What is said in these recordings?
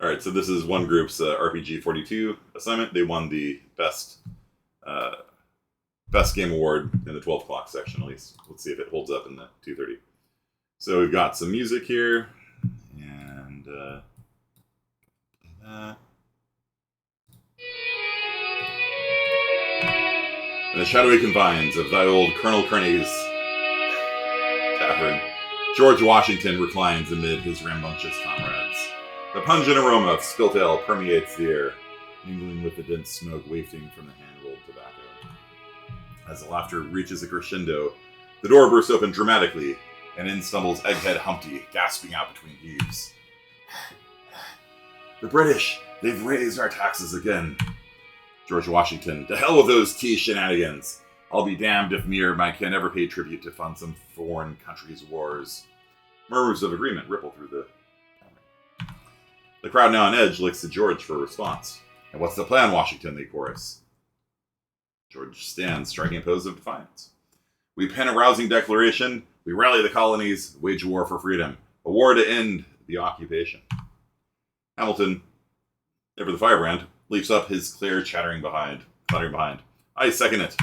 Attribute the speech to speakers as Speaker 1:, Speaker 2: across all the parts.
Speaker 1: Alright, so this is one group's RPG 42 assignment. They won the best game award in the 12 o'clock section, at least. Let's see if it holds up in the 2:30. So we've got some music here, and that. In the shadowy confines of thy old Kernel Kerney's Tavern, George Washington reclines amid his rambunctious comrades. The pungent aroma of spilt ale permeates the air, mingling with the dense smoke wafting from the hand-rolled tobacco. As the laughter reaches a crescendo, the door bursts open dramatically, and in stumbles Egghead Humpty, gasping out between heaves. The British, they've raised our taxes again. George Washington, to hell with those tea shenanigans. I'll be damned if me or my kin ever pay tribute to fund some foreign country's wars. Murmurs of agreement ripple through the... The crowd now on edge looks to George for a response. And what's the plan, Washington, they chorus. George stands, striking a pose of defiance. We pen a rousing declaration, we rally the colonies, wage a war for freedom. A war to end the occupation. Hamilton, ever the firebrand, leaps up, his clear clattering behind. I second it.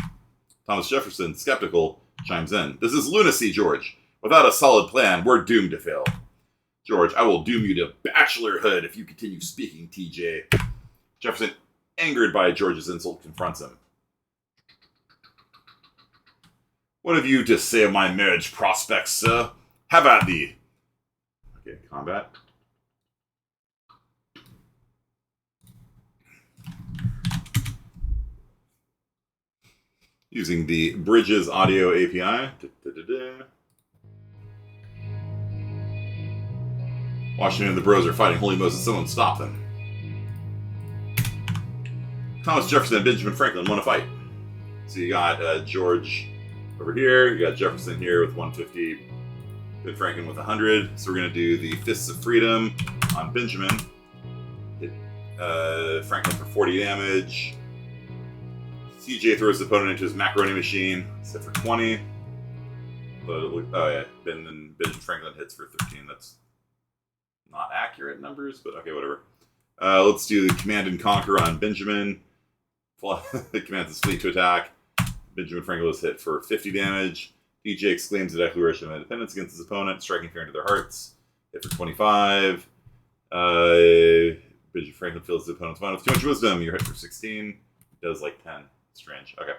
Speaker 1: Thomas Jefferson, skeptical, chimes in. This is lunacy, George. Without a solid plan, we're doomed to fail. George, I will doom you to bachelorhood if you continue speaking, TJ. Jefferson, angered by George's insult, confronts him. What have you to say of my marriage prospects, sir? Have at thee. Okay, combat. Using the Bridges Audio API. Washington and the bros are fighting. Holy Moses, someone stop them. Thomas Jefferson and Benjamin Franklin want to fight. So you got George over here. You got Jefferson here with 150. Ben Franklin with 100. So we're going to do the Fists of Freedom on Benjamin. Hit Franklin for 40 damage. TJ throws the opponent into his macaroni machine. Set for 20. Oh yeah, Benjamin Franklin hits for 13. That's not accurate numbers, but okay, whatever. Let's do the Command and Conquer on Benjamin. It commands his fleet to attack. Benjamin Franklin is hit for 50 damage. TJ exclaims the Declaration of Independence against his opponent, striking fear into their hearts. Hit for 25. Benjamin Franklin fills the opponent's mind with too much wisdom. You're hit for 16. Does like 10. Strange. Okay.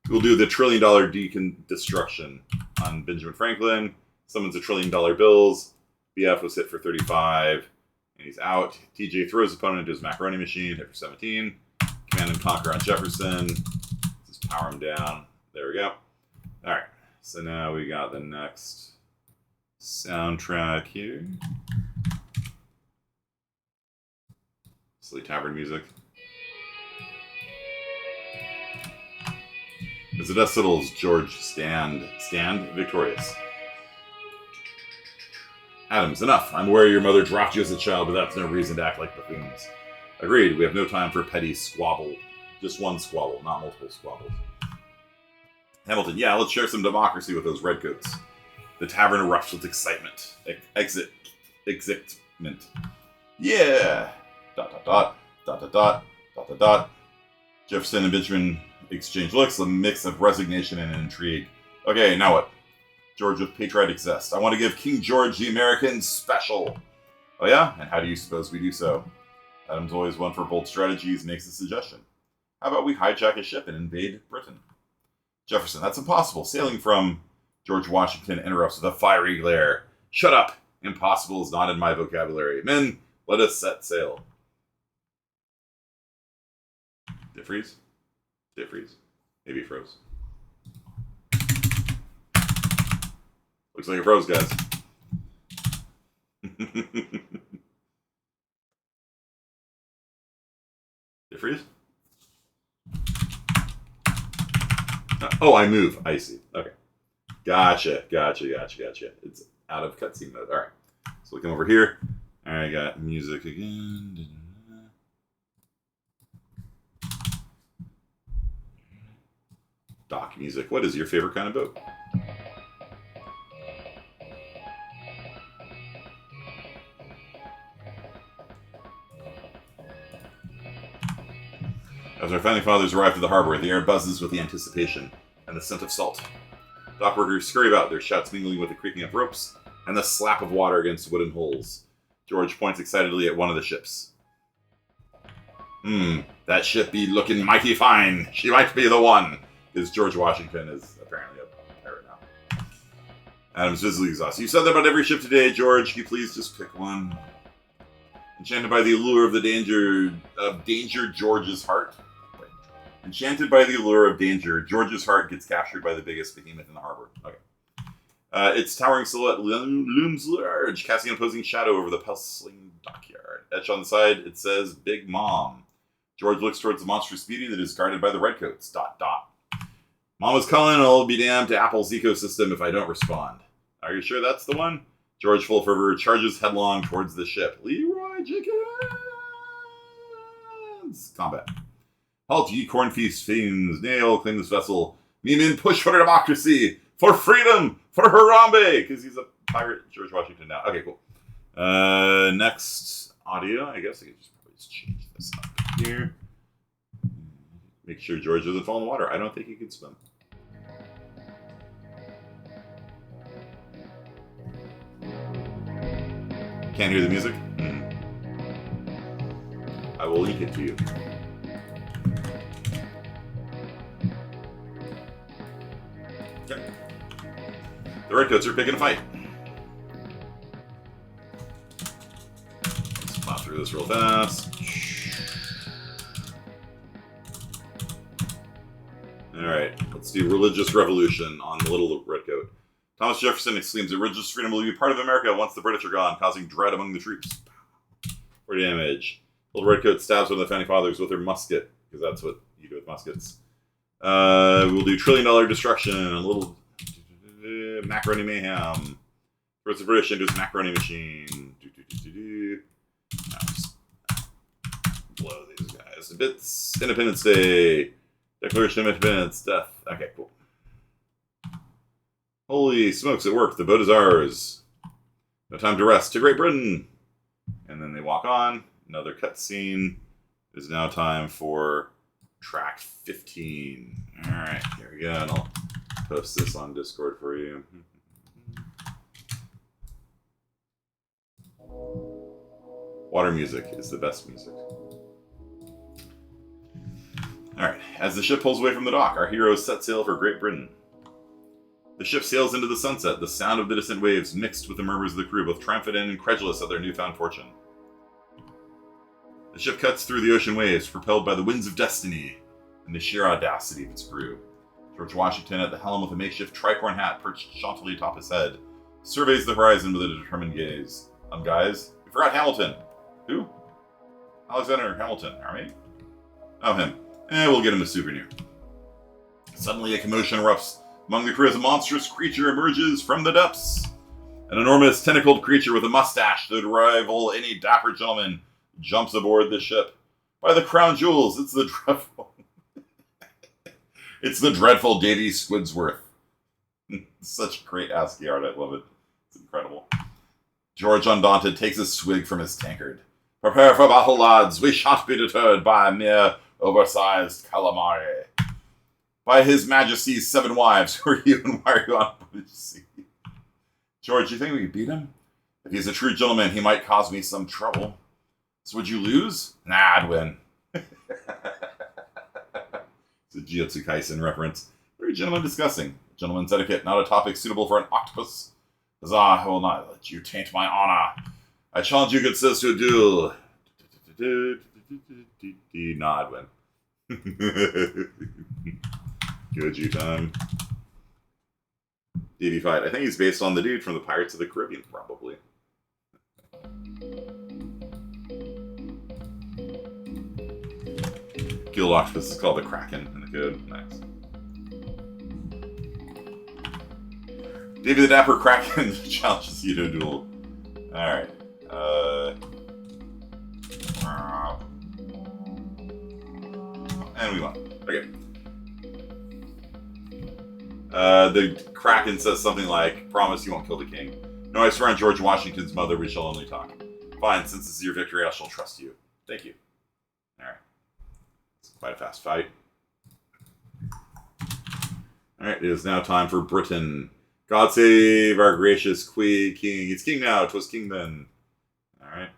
Speaker 1: We'll do the $1 trillion destruction on Benjamin Franklin. Summons $1 trillion bills. BF was hit for 35. And he's out. TJ throws his opponent into his macaroni machine. Hit for 17. Command and Conquer on Jefferson. Just power him down. There we go. Alright. So now we got the next soundtrack here. Silly Tavern music. As the dust settles, George stand victorious. Adams, enough. I'm aware your mother dropped you as a child, but that's no reason to act like buffoons. Agreed, we have no time for petty squabble. Just one squabble, not multiple squabbles. Hamilton, yeah, let's share some democracy with those redcoats. The tavern erupts with excitement. Excitement. Yeah! ... Jefferson and Benjamin exchange looks, a mix of resignation and intrigue. Okay, now what? George with patriotic zest. I want to give King George the American special. Oh yeah? And how do you suppose we do so? Adams, always one for bold strategies, makes a suggestion. How about we hijack a ship and invade Britain? Jefferson, that's impossible. Sailing from... George Washington interrupts with a fiery glare. Shut up! Impossible is not in my vocabulary. Men, let us set sail. Did it freeze? Did it freeze? Maybe it froze. Looks like it froze, guys. Did it freeze? Oh, I move. I see. Okay. Gotcha. It's out of cutscene mode. Alright. So looking over here. Alright, I got music again. Dock music. What is your favorite kind of boat? As our founding fathers arrive at the harbor, the air buzzes with the anticipation and the scent of salt. Dockworkers scurry about, their shouts mingling with the creaking of ropes and the slap of water against wooden holes. George points excitedly at one of the ships. That ship be looking mighty fine. She might be the one. Because George Washington is apparently a pirate now. Adam's visibly exhausted. You said that about every ship today, George. Can you please just pick one? Enchanted by the allure of danger, George's heart. Enchanted by the allure of danger, George's heart gets captured by the biggest behemoth in the harbor. Okay. Its towering silhouette looms large, casting an opposing shadow over the bustling dockyard. Etched on the side, it says, Big Mom. George looks towards the monstrous beauty that is guarded by the redcoats. ... Mama's calling, I'll be damned to Apple's ecosystem if I don't respond. Are you sure that's the one? George, full of fervor, charges headlong towards the ship. Leroy Jenkins! Combat. Halt, ye corn feast fiends, nail, clean this vessel. Me men push for democracy, for freedom, for Harambe! Because he's a pirate, George Washington now. Okay, cool. Next audio, I guess I could just probably change this up here. Make sure George doesn't fall in the water. I don't think he can swim. Can't hear the music? I will link it to you. Okay. The redcoats are picking a fight. Let's plow through this real fast. Alright, let's do Religious Revolution on the Little Redcoat. Thomas Jefferson exclaims that religious freedom will be part of America once the British are gone, causing dread among the troops. 4 damage. Little Redcoat stabs one of the founding fathers with her musket, because that's what you do with muskets. We'll do $1 trillion destruction, a little macaroni mayhem. Throws the British into his macaroni machine. Now just blow these guys to bits. Independence Day. Declaration of Independence. Death. Okay, cool. Holy smokes, it worked. The boat is ours. No time to rest. To Great Britain. And then they walk on. Another cutscene. It is now time for track 15. Alright, here we go. And I'll post this on Discord for you. Water music is the best music. Alright, as the ship pulls away from the dock, our heroes set sail for Great Britain. The ship sails into the sunset, the sound of the distant waves mixed with the murmurs of the crew, both triumphant and incredulous at their newfound fortune. The ship cuts through the ocean waves, propelled by the winds of destiny and the sheer audacity of its crew. George Washington, at the helm with a makeshift tricorn hat perched jauntily atop his head, surveys the horizon with a determined gaze. Guys, we forgot Hamilton. Who? Alexander Hamilton, our mate? Oh, him. We'll get him a souvenir. Suddenly, a commotion erupts among the crew as a monstrous creature emerges from the depths. An enormous tentacled creature with a mustache that would rival any dapper gentleman jumps aboard the ship. By the crown jewels, it's the dreadful... it's the dreadful Davy Squidsworth. Such great ASCII art, I love it. It's incredible. George, undaunted, takes a swig from his tankard. Prepare for battle, lads. We shan't be deterred by a mere oversized calamari. By His Majesty's 7 wives, who are you and why are you on board the sea? George, you think we could beat him? If he's a true gentleman, he might cause me some trouble. So would you lose? Nah, I'd win. It's a Jujutsu Kaisen reference. What are you gentlemen discussing? Gentleman's etiquette, not a topic suitable for an octopus. Huzzah, I will not let you taint my honor. I challenge you, good sirs, to a duel. Nah, I'd win. Goju time. DD fight. I think he's based on the dude from the Pirates of the Caribbean, probably. Guild Octopus is called the Kraken in the code. Nice. Davy the Dapper Kraken challenges you to a duel. Alright. And we won. Okay. The Kraken says something like, promise you won't kill the king. No, I swear on George Washington's mother, we shall only talk. Fine, since this is your victory, I shall trust you. Thank you. Alright. Quite a fast fight. Alright, it is now time for Britain. God save our gracious king. It's king now, 'twas king then. Alright.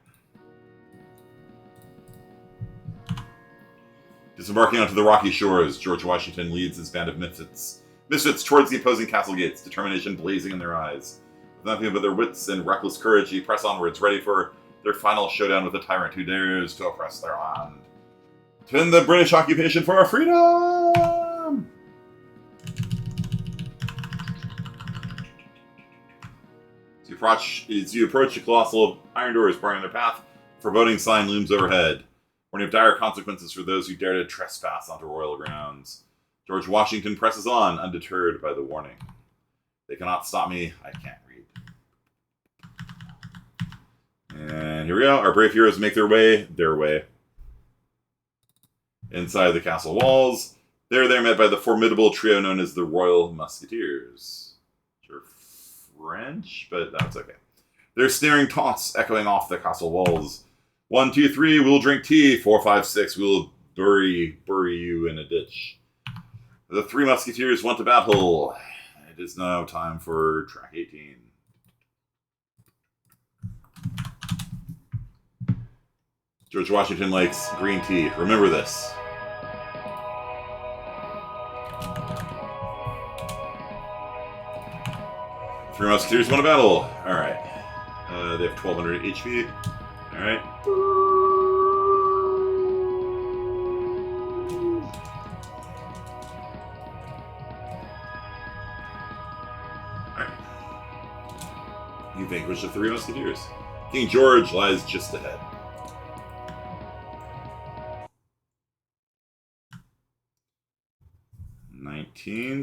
Speaker 1: Disembarking onto the rocky shores, George Washington leads his band of misfits towards the opposing castle gates, determination blazing in their eyes. With nothing but their wits and reckless courage, he press onwards, ready for their final showdown with the tyrant who dares to oppress their land. To end the British occupation for our freedom! As you approach the colossal iron doors barring their path, a foreboding sign looms overhead, warning of dire consequences for those who dare to trespass onto royal grounds. George Washington presses on, undeterred by the warning. They cannot stop me, I can't read. And here we go. Our brave heroes make their way. Inside the castle walls. There they're met by the formidable trio known as the Royal Musketeers. They're French, but that's okay. Their sneering taunts echoing off the castle walls. 1, 2, 3, we'll drink tea. 4, 5, 6, we'll bury you in a ditch. The three musketeers went to battle. It is now time for track 18. George Washington likes green tea. Remember this. Three musketeers won a battle. Alright. They have 1200 HP. Alright. You vanquish the three musketeers. King George lies just ahead.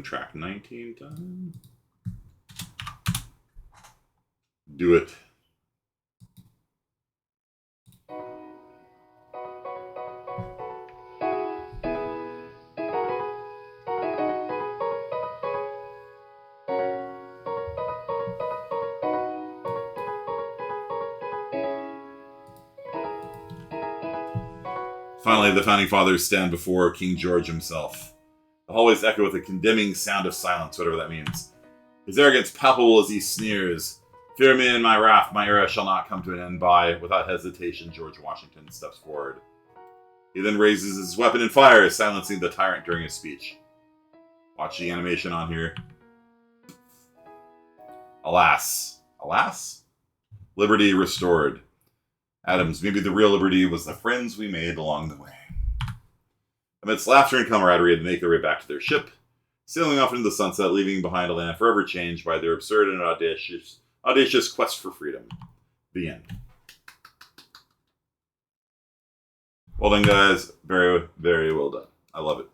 Speaker 1: Track 19 time. Do it. Finally, the Founding Fathers stand before King George himself. The hallways echo with a condemning sound of silence, whatever that means. His arrogance palpable as he sneers. Fear me in my wrath, my era shall not come to an end by. Without hesitation, George Washington steps forward. He then raises his weapon and fires, silencing the tyrant during his speech. Watch the animation on here. Alas. Alas? Liberty restored. Adams, maybe the real liberty was the friends we made along the way. Amidst laughter and camaraderie, they make their way back to their ship, sailing off into the sunset, leaving behind a land forever changed by their absurd and audacious quest for freedom. The end. Well done, guys. Very, very well done. I love it.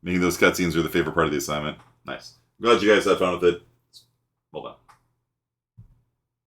Speaker 1: Making those cutscenes are the favorite part of the assignment. Nice. I'm glad you guys had fun with it.